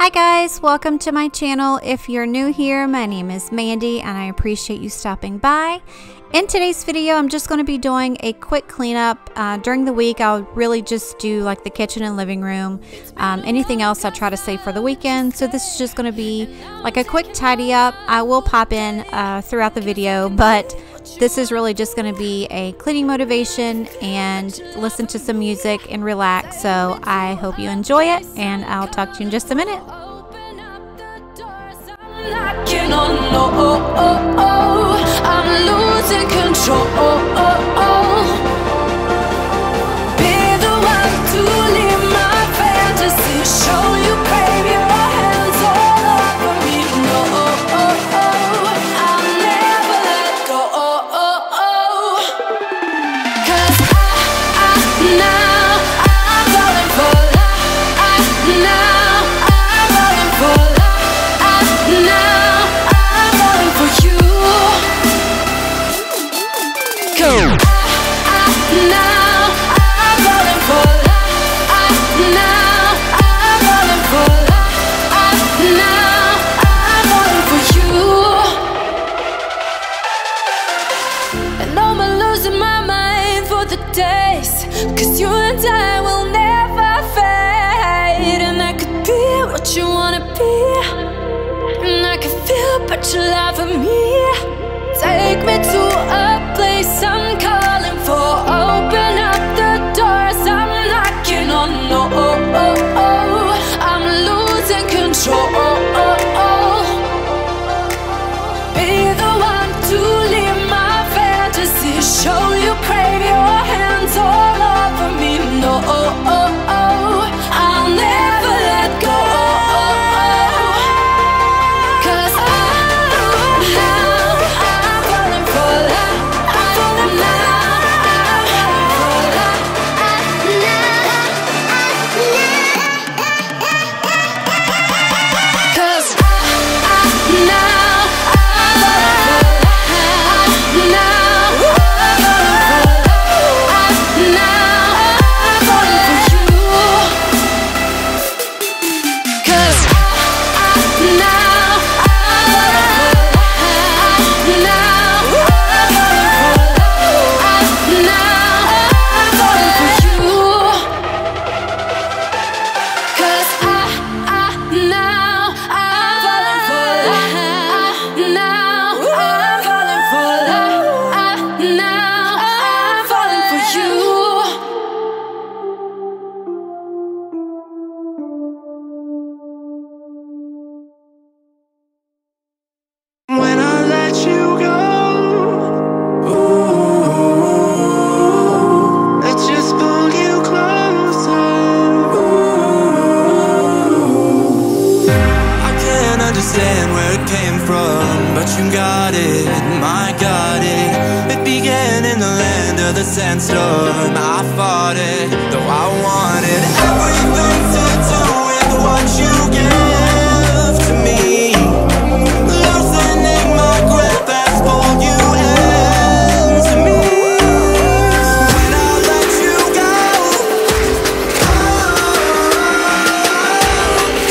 Hi guys, welcome to my channel. If you're new here, my name is Mandy and I appreciate you stopping by. In today's video, I'm just going to be doing a quick cleanup. During the week, I'll really just do like the kitchen and living room. Anything else I try to save for the weekend. So this is just going to be like a quick tidy up. I will pop in throughout the video, but this is really just going to be a cleaning motivation and listen to some music and relax. So I hope you enjoy it and I'll talk to you in just a minute. I'm losing control. Be the one to leave my fantasy. Show you, babe, your hands all over me. No, I'll never let go. 'Cause now I'm falling for love. Now I'm falling for love. Now I'm falling for you. Now I'm falling for love. Now I'm falling for love. Now I'm falling for you. And I'm losing my mind for the days, 'cause you and I will never fade. And I could be what you wanna be, and I can feel but you love me. Take me to a place I'm calling for. Open up the doors I'm knocking on. No, I'm losing control. Be the one to leave my fantasy. Show you, crave your hands all over me. No, I'll never let go. 'Cause sandstorm, I fought it, though I wanted everything to do with what you give to me. Loosening my grip as pulled you into me. When I let you go,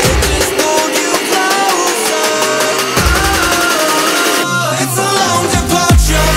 it just pulled you closer. It's a long departure.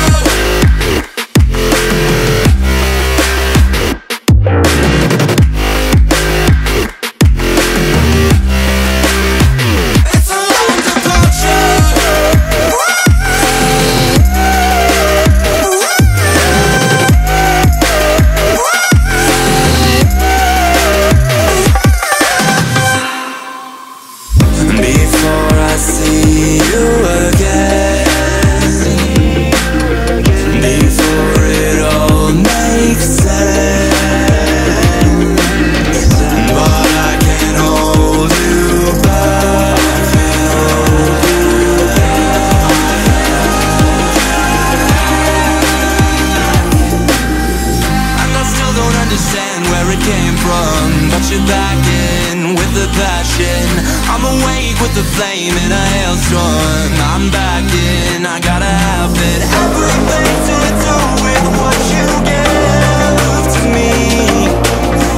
The flame in a hailstorm, I'm back in, I gotta have it. Everything to do with what you give to me.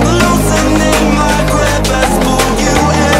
Loosening my grip as pulled you in.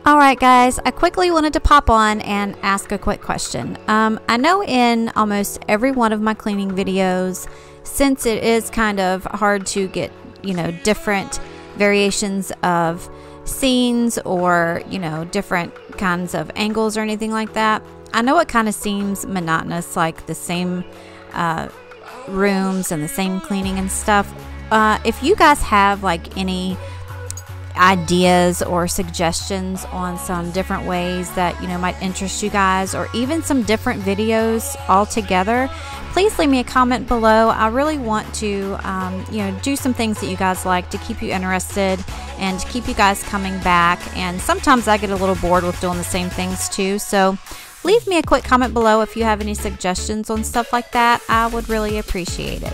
Alright guys, I quickly wanted to pop on and ask a quick question. I know in almost every one of my cleaning videos, since it is kind of hard to get, different variations of scenes or, different kinds of angles or anything like that, I know it kind of seems monotonous, like the same rooms and the same cleaning and stuff. If you guys have like any ideas or suggestions on some different ways that might interest you guys, or even some different videos altogether, please leave me a comment below. I really want to do some things that you guys like to keep you interested and to keep you guys coming back. And sometimes I get a little bored with doing the same things too, so leave me a quick comment below if you have any suggestions on stuff like that. I would really appreciate it.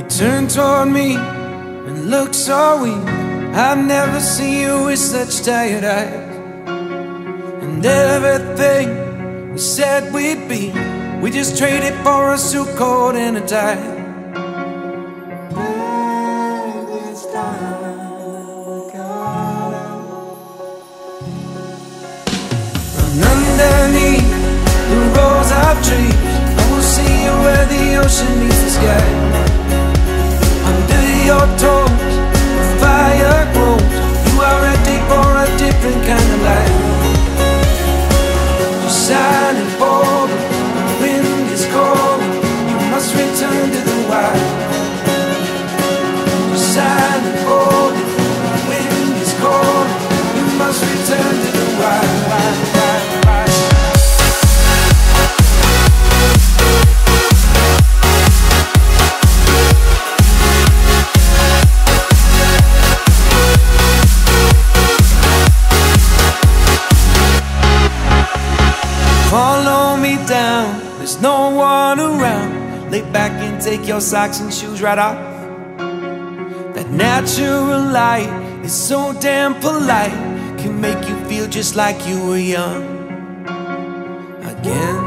Turn toward me and look so weak. I've never seen you with such tired eyes. And everything we said we'd be, we just traded for a suit coat and a tie. And underneath the rows of trees, I will see you where the ocean meets the sky. Your toes, the fire grows. You are ready for a different kind of life. You're shining forward, the wind is calling. You must return to the wild. You're shining forward, the wind is calling. You must return to the wild. Follow me down, there's no one around. Lay back and take your socks and shoes right off. That natural light is so damn polite, can make you feel just like you were young again.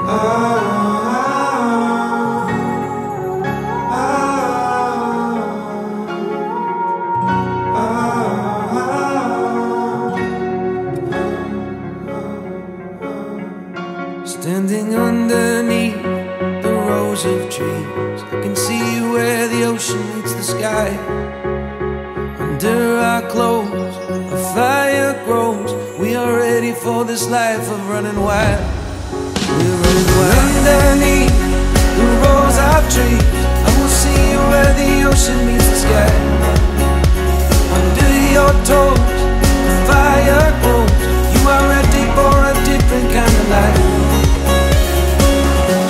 Standing underneath the rows of trees, I can see where the ocean meets the sky. Under our clothes, a fire grows. We are ready for this life of running wild. We're running wild. Underneath the rows of trees, I will see where the ocean meets the sky. Under your toes, the fire grows. You are ready for a different kind of life.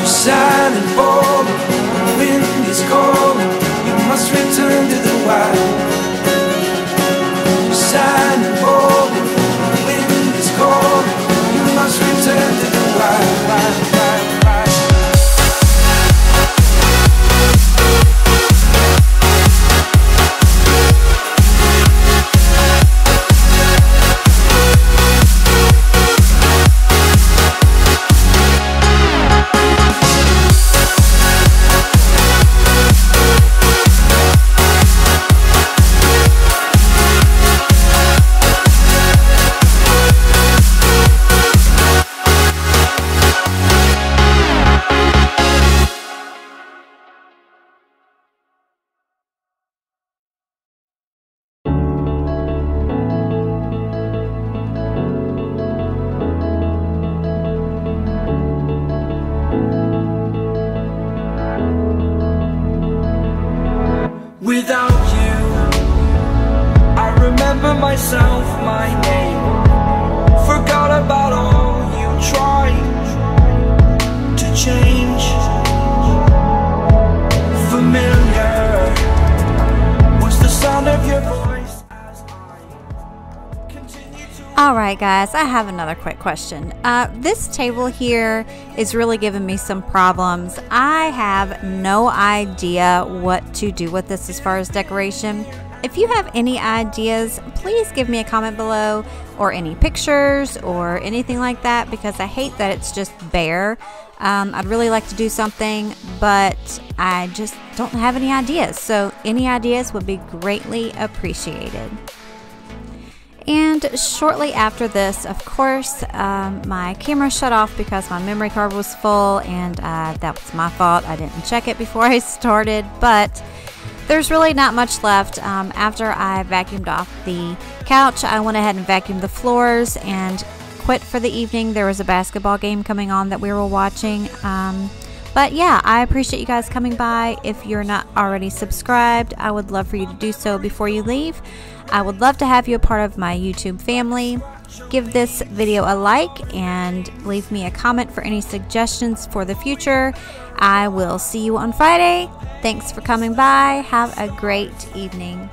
Just silent falling, the wind is calling. You must return to the wild. Just silent falling, the wind is calling. You must return to the wild. Without you, I remember myself, my name. Forgot about all you tried to change. Familiar was the sound of your voice as I continue to... Alright guys, I have another quick question. This table here is really giving me some problems. I have no idea what to do with this as far as decoration. If you have any ideas, please give me a comment below, or any pictures or anything like that, because I hate that it's just bare. I'd really like to do something, but I just don't have any ideas. So any ideas would be greatly appreciated. And shortly after this, of course, my camera shut off because my memory card was full, and that was my fault. I didn't check it before I started, but there's really not much left. After I vacuumed off the couch, I went ahead and vacuumed the floors and quit for the evening. There was a basketball game coming on that we were watching. But yeah, I appreciate you guys coming by. If you're not already subscribed, I would love for you to do so before you leave. I would love to have you a part of my YouTube family. Give this video a like and leave me a comment for any suggestions for the future. I will see you on Friday. Thanks for coming by. Have a great evening.